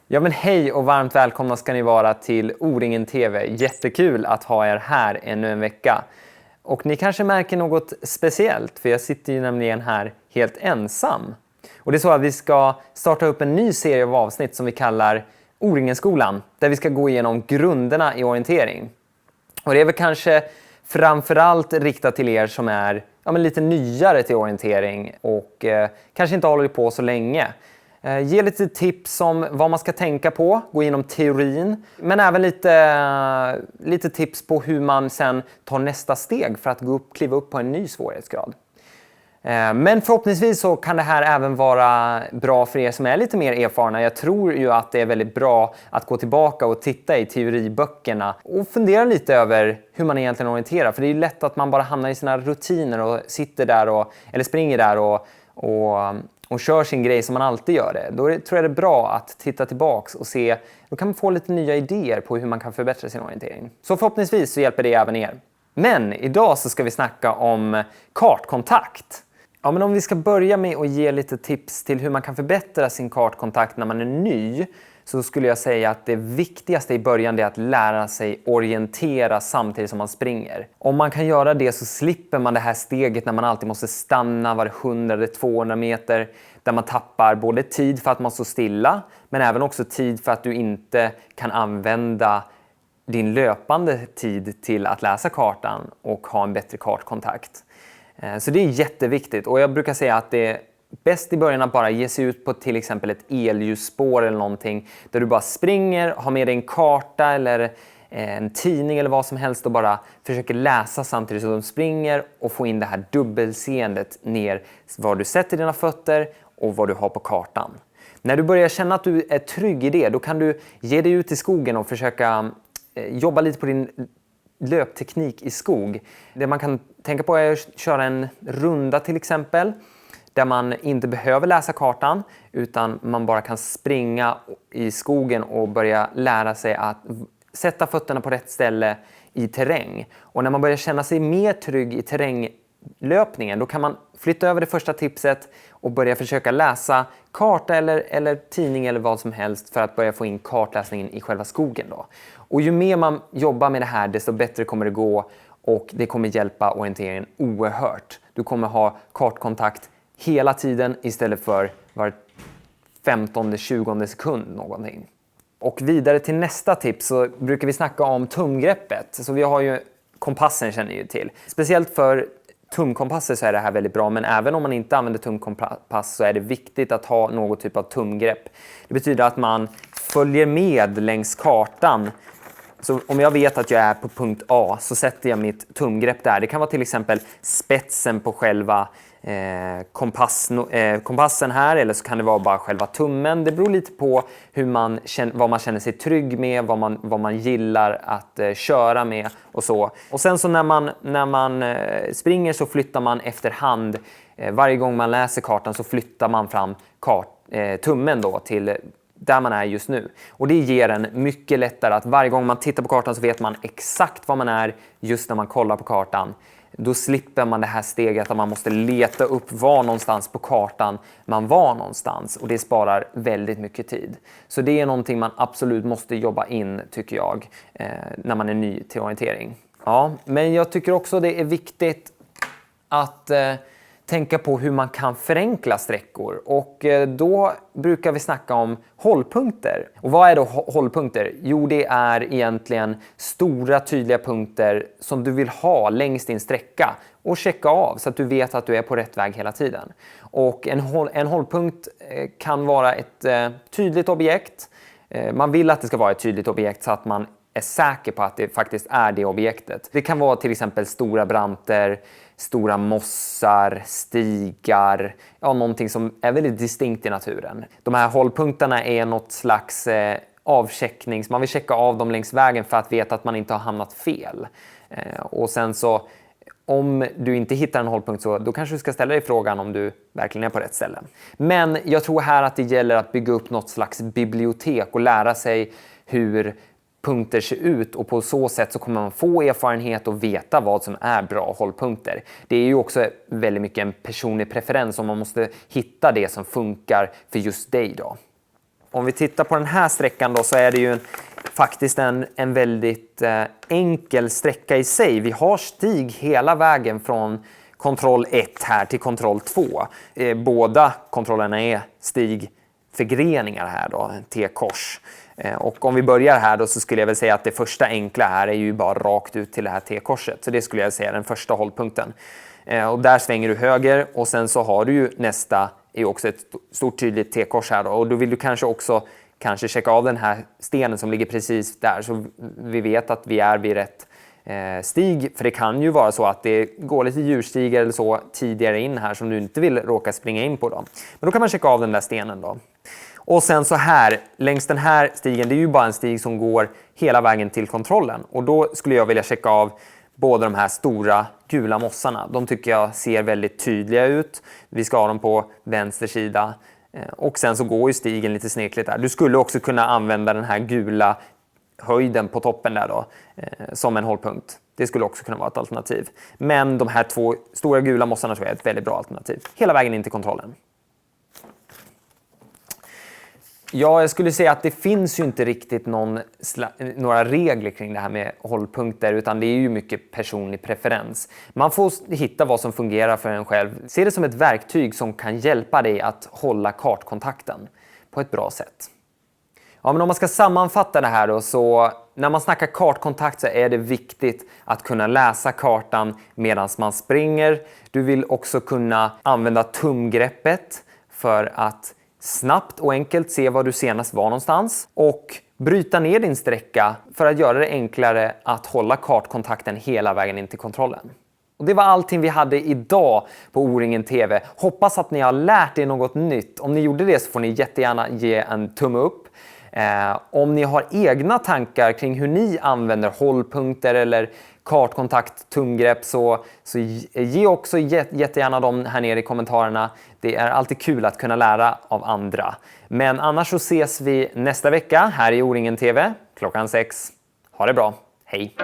Ja men hej och varmt välkomna ska ni vara till O-ringen TV. Jättekul att ha er här ännu en vecka. Och ni kanske märker något speciellt, för jag sitter ju nämligen här helt ensam. Och det är så att vi ska starta upp en ny serie av avsnitt som vi kallar O-ringen-skolan, där vi ska gå igenom grunderna i orientering. Och det är väl kanske framförallt riktat till er som är lite nyare till orientering och kanske inte håller på så länge. Ge lite tips om vad man ska tänka på, gå igenom teorin, men även lite tips på hur man sen tar nästa steg för att kliva upp på en ny svårighetsgrad. Men förhoppningsvis så kan det här även vara bra för er som är lite mer erfarna. Jag tror ju att det är väldigt bra att gå tillbaka och titta i teoriböckerna och fundera lite över hur man egentligen orienterar. För det är ju lätt att man bara hamnar i sina rutiner och sitter där eller springer där och kör sin grej som man alltid gör det. Då tror jag det är bra att titta tillbaks och se. Då kan man få lite nya idéer på hur man kan förbättra sin orientering. Så förhoppningsvis så hjälper det även er. Men idag så ska vi snacka om kartkontakt. Ja, men om vi ska börja med att ge lite tips till hur man kan förbättra sin kartkontakt när man är ny, så skulle jag säga att det viktigaste i början är att lära sig orientera samtidigt som man springer. Om man kan göra det så slipper man det här steget när man alltid måste stanna var 100 eller 200 meter, där man tappar både tid för att man står stilla, men även också tid för att du inte kan använda din löpande tid till att läsa kartan och ha en bättre kartkontakt. Så det är jätteviktigt, och jag brukar säga att det är bäst i början att bara ge sig ut på till exempel ett elljusspår eller någonting där du bara springer, har med dig en karta eller en tidning eller vad som helst och bara försöker läsa samtidigt som du springer och få in det här dubbelseendet ner var du sätter dina fötter och vad du har på kartan. När du börjar känna att du är trygg i det, då kan du ge dig ut i skogen och försöka jobba lite på din löpteknik i skog. Det man kan tänka på är att köra en runda till exempel, där man inte behöver läsa kartan utan man bara kan springa i skogen och börja lära sig att sätta fötterna på rätt ställe i terräng. Och när man börjar känna sig mer trygg i terränglöpningen, då kan man flytta över det första tipset och börja försöka läsa karta eller tidning eller vad som helst för att börja få in kartläsningen i själva skogen då. Och ju mer man jobbar med det här, desto bättre kommer det gå, och det kommer hjälpa orienteringen oerhört. Du kommer ha kartkontakt hela tiden istället för var 15-20 sekund någonting. Och vidare till nästa tips så brukar vi snacka om tumgreppet. Så vi har ju kompassen, känner ni ju till. Speciellt för tumkompasser så är det här väldigt bra, men även om man inte använder tumkompass så är det viktigt att ha något typ av tumgrepp. Det betyder att man följer med längs kartan. Så om jag vet att jag är på punkt A så sätter jag mitt tumgrepp där. Det kan vara till exempel spetsen på själva kompassen här, eller så kan det vara bara själva tummen. Det beror lite på vad man känner sig trygg med, vad man gillar att köra med och så. Och sen så när man springer så flyttar man efterhand. Varje gång man läser kartan så flyttar man fram tummen då till där man är just nu. Och det ger en mycket lättare att varje gång man tittar på kartan så vet man exakt var man är just när man kollar på kartan. Då slipper man det här steget att man måste leta upp var någonstans på kartan man var någonstans. Och det sparar väldigt mycket tid. Så det är någonting man absolut måste jobba in, tycker jag, när man är ny till orientering. Ja, men jag tycker också det är viktigt att tänka på hur man kan förenkla sträckor, och då brukar vi snacka om hållpunkter. Och vad är då hållpunkter? Jo, det är egentligen stora tydliga punkter som du vill ha längs din sträcka och checka av så att du vet att du är på rätt väg hela tiden. Och en hållpunkt kan vara ett tydligt objekt. Man vill att det ska vara ett tydligt objekt så att man är säker på att det faktiskt är det objektet. Det kan vara till exempel stora branter, stora mossar, stigar, någonting som är väldigt distinkt i naturen. De här hållpunkterna är något slags avcheckning, så man vill checka av dem längs vägen för att veta att man inte har hamnat fel. Och sen så, om du inte hittar en hållpunkt, så då kanske du ska ställa dig frågan om du verkligen är på rätt ställe. Men jag tror här att det gäller att bygga upp något slags bibliotek och lära sig hur punkter ser ut, och på så sätt så kommer man få erfarenhet och veta vad som är bra hållpunkter. Det är ju också väldigt mycket en personlig preferens, om man måste hitta det som funkar för just dig då. Om vi tittar på den här sträckan då, så är det ju faktiskt en väldigt enkel sträcka i sig. Vi har stig hela vägen från kontroll 1 här till kontroll 2. Båda kontrollerna är stigförgreningar här då, T-kors. Och om vi börjar här då, så skulle jag väl säga att det första enkla här är ju bara rakt ut till det här T-korset. Så det skulle jag säga är den första hållpunkten. Och där svänger du höger, och sen så har du ju nästa är ju också ett stort tydligt T-kors här då. Och då vill du kanske också checka av den här stenen som ligger precis där, så vi vet att vi är vid rätt stig. För det kan ju vara så att det går lite djurstigar eller så tidigare in här som du inte vill råka springa in på då. Men då kan man checka av den där stenen då. Och sen så här, längs den här stigen, det är ju bara en stig som går hela vägen till kontrollen. Och då skulle jag vilja checka av båda de här stora gula mossarna. De tycker jag ser väldigt tydliga ut. Vi ska ha dem på vänster sida. Och sen så går ju stigen lite snekligt där. Du skulle också kunna använda den här gula höjden på toppen där då, som en hållpunkt. Det skulle också kunna vara ett alternativ. Men de här 2 stora gula mossarna tror jag är ett väldigt bra alternativ. Hela vägen in till kontrollen. Ja, jag skulle säga att det finns ju inte riktigt några regler kring det här med hållpunkter, utan det är ju mycket personlig preferens. Man får hitta vad som fungerar för en själv. Se det som ett verktyg som kan hjälpa dig att hålla kartkontakten på ett bra sätt. Ja, men om man ska sammanfatta det här då, så när man snackar kartkontakt så är det viktigt att kunna läsa kartan medan man springer. Du vill också kunna använda tumgreppet för att snabbt och enkelt se var du senast var någonstans, och bryta ner din sträcka för att göra det enklare att hålla kartkontakten hela vägen in till kontrollen. Och det var allting vi hade idag på O-ringen TV. Hoppas att ni har lärt er något nytt. Om ni gjorde det så får ni jättegärna ge en tumme upp. Om ni har egna tankar kring hur ni använder hållpunkter eller kartkontakt, tumgrepp, så ge också jättegärna dem här nere i kommentarerna. Det är alltid kul att kunna lära av andra. Men annars så ses vi nästa vecka här i O-ringen TV klockan 6. Ha det bra. Hej!